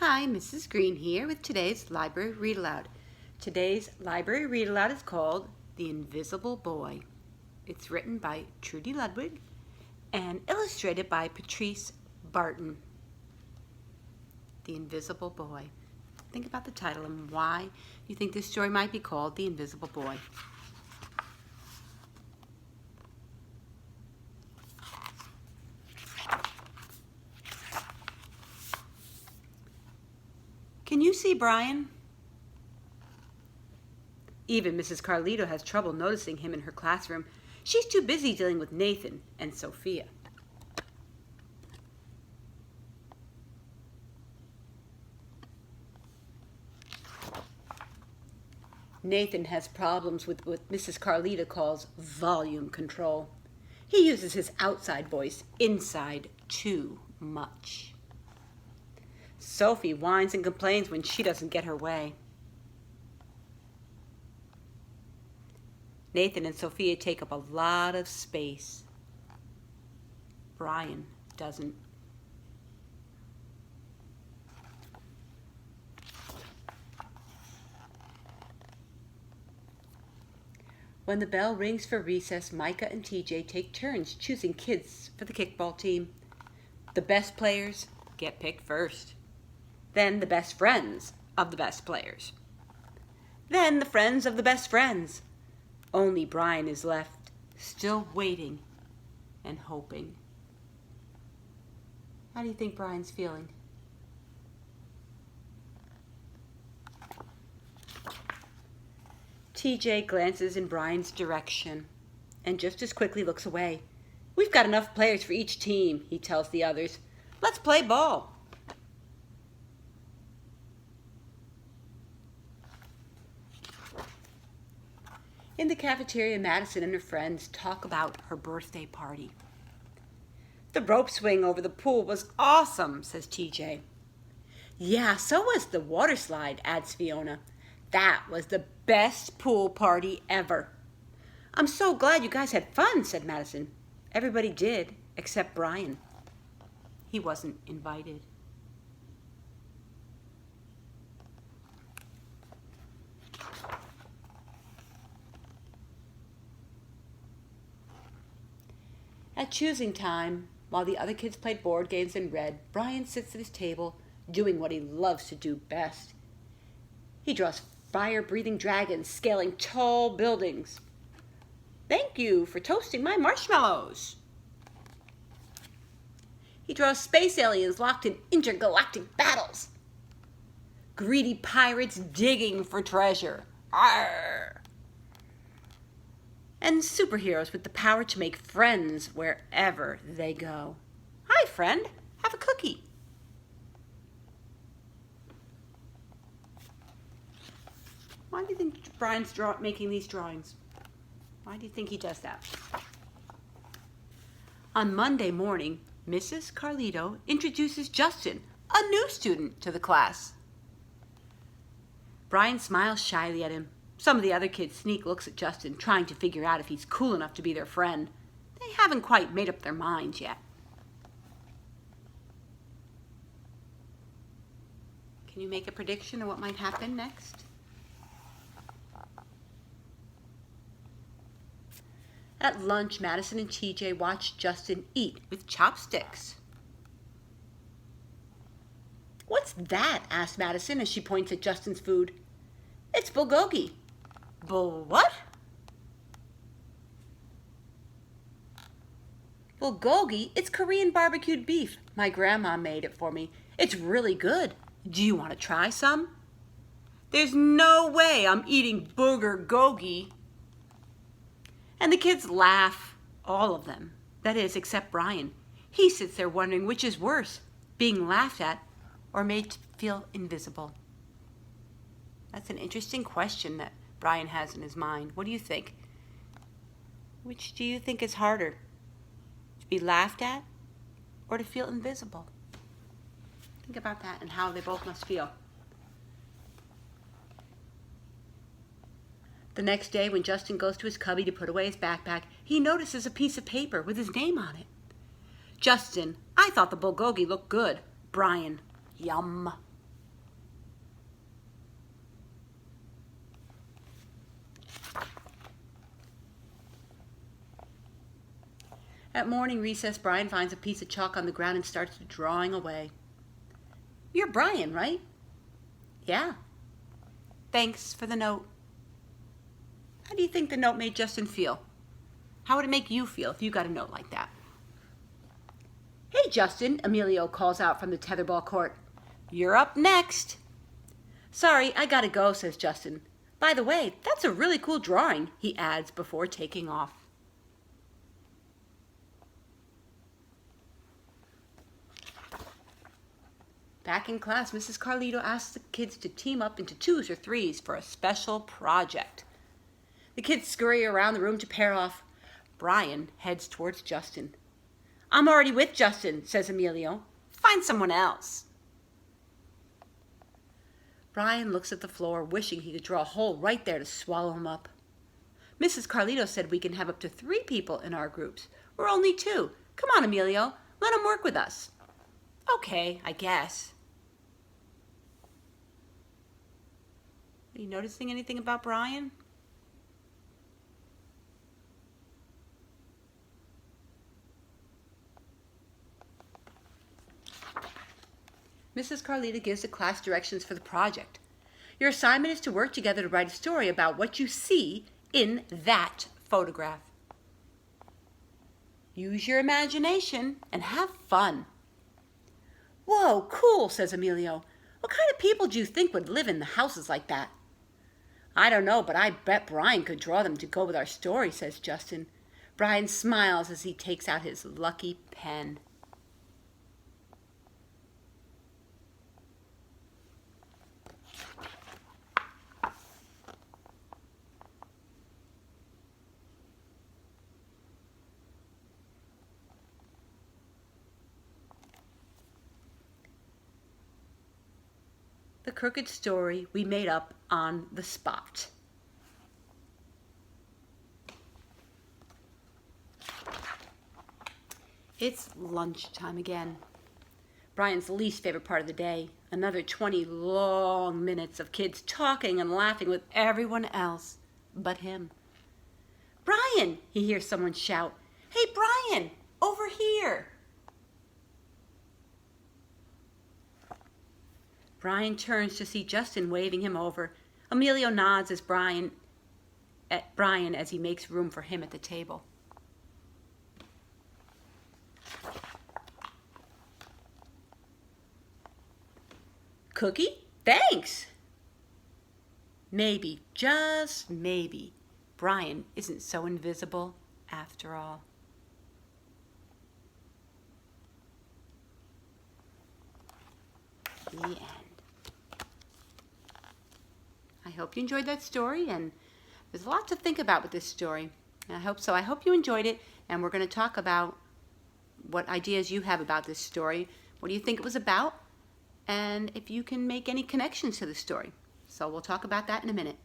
Hi, Mrs. Green here with today's Library Read-Aloud. Today's Library Read-Aloud is called The Invisible Boy. It's written by Trudy Ludwig and illustrated by Patrice Barton. The Invisible Boy. Think about the title and why you think this story might be called The Invisible Boy. Can you see Brian? Even Mrs. Carlito has trouble noticing him in her classroom. She's too busy dealing with Nathan and Sophia. Nathan has problems with what Mrs. Carlito calls volume control. He uses his outside voice inside too much. Sophie whines and complains when she doesn't get her way. Nathan and Sophia take up a lot of space. Brian doesn't. When the bell rings for recess, Micah and TJ take turns choosing kids for the kickball team. The best players get picked first. Then the best friends of the best players. Then the friends of the best friends. Only Brian is left, still waiting and hoping. How do you think Brian's feeling? TJ glances in Brian's direction and just as quickly looks away. We've got enough players for each team, he tells the others. Let's play ball. In the cafeteria, Madison and her friends talk about her birthday party. The rope swing over the pool was awesome, says TJ. Yeah, so was the water slide, adds Fiona. That was the best pool party ever. I'm so glad you guys had fun, said Madison. Everybody did, except Brian. He wasn't invited. At choosing time, while the other kids played board games and read, Brian sits at his table, doing what he loves to do best. He draws fire-breathing dragons scaling tall buildings. Thank you for toasting my marshmallows. He draws space aliens locked in intergalactic battles. Greedy pirates digging for treasure. Arr! And superheroes with the power to make friends wherever they go. Hi, friend. Have a cookie. Why do you think Brian's making these drawings? Why do you think he does that? On Monday morning, Mrs. Carlito introduces Justin, a new student, to the class. Brian smiles shyly at him. Some of the other kids sneak looks at Justin, trying to figure out if he's cool enough to be their friend. They haven't quite made up their minds yet. Can you make a prediction of what might happen next? At lunch, Madison and TJ watch Justin eat with chopsticks. What's that? Asked Madison as she points at Justin's food. It's bulgogi. What? Bulgogi? It's Korean barbecued beef. My grandma made it for me. It's really good. Do you want to try some? There's no way I'm eating bulgogi. And the kids laugh, all of them. That is, except Brian. He sits there wondering which is worse, being laughed at or made to feel invisible. That's an interesting question that Brian has in his mind. What do you think? Which do you think is harder? To be laughed at or to feel invisible? Think about that and how they both must feel. The next day, when Justin goes to his cubby to put away his backpack, he notices a piece of paper with his name on it. Justin, I thought the bulgogi looked good. Brian, yum. At morning recess, Brian finds a piece of chalk on the ground and starts drawing away. You're Brian, right? Yeah. Thanks for the note. How do you think the note made Justin feel? How would it make you feel if you got a note like that? Hey, Justin, Emilio calls out from the tetherball court. You're up next. Sorry, I gotta go, says Justin. By the way, that's a really cool drawing, he adds before taking off. Back in class, Mrs. Carlito asks the kids to team up into 2s or 3s for a special project. The kids scurry around the room to pair off. Brian heads towards Justin. I'm already with Justin, says Emilio. Find someone else. Brian looks at the floor, wishing he could draw a hole right there to swallow him up. Mrs. Carlito said we can have up to 3 people in our groups. We're only 2. Come on, Emilio. Let him work with us. Okay, I guess. Are you noticing anything about Brian? Mrs. Carlita gives the class directions for the project. Your assignment is to work together to write a story about what you see in that photograph. Use your imagination and have fun. Whoa, cool, says Emilio. What kind of people do you think would live in the houses like that? I don't know, but I bet Brian could draw them to go with our story, says Justin. Brian smiles as he takes out his lucky pen. The crooked story we made up on the spot. It's lunchtime again. Brian's least favorite part of the day. Another 20 long minutes of kids talking and laughing with everyone else but him. Brian, he hears someone shout. Hey, Brian, over here. Brian turns to see Justin waving him over. Emilio nods at Brian as he makes room for him at the table. Cookie? Thanks! Maybe, just maybe, Brian isn't so invisible after all. The end. I hope you enjoyed that story, and there's a lot to think about with this story. I hope so. I hope you enjoyed it, and we're going to talk about what ideas you have about this story. What do you think it was about? And if you can make any connections to the story. So we'll talk about that in a minute.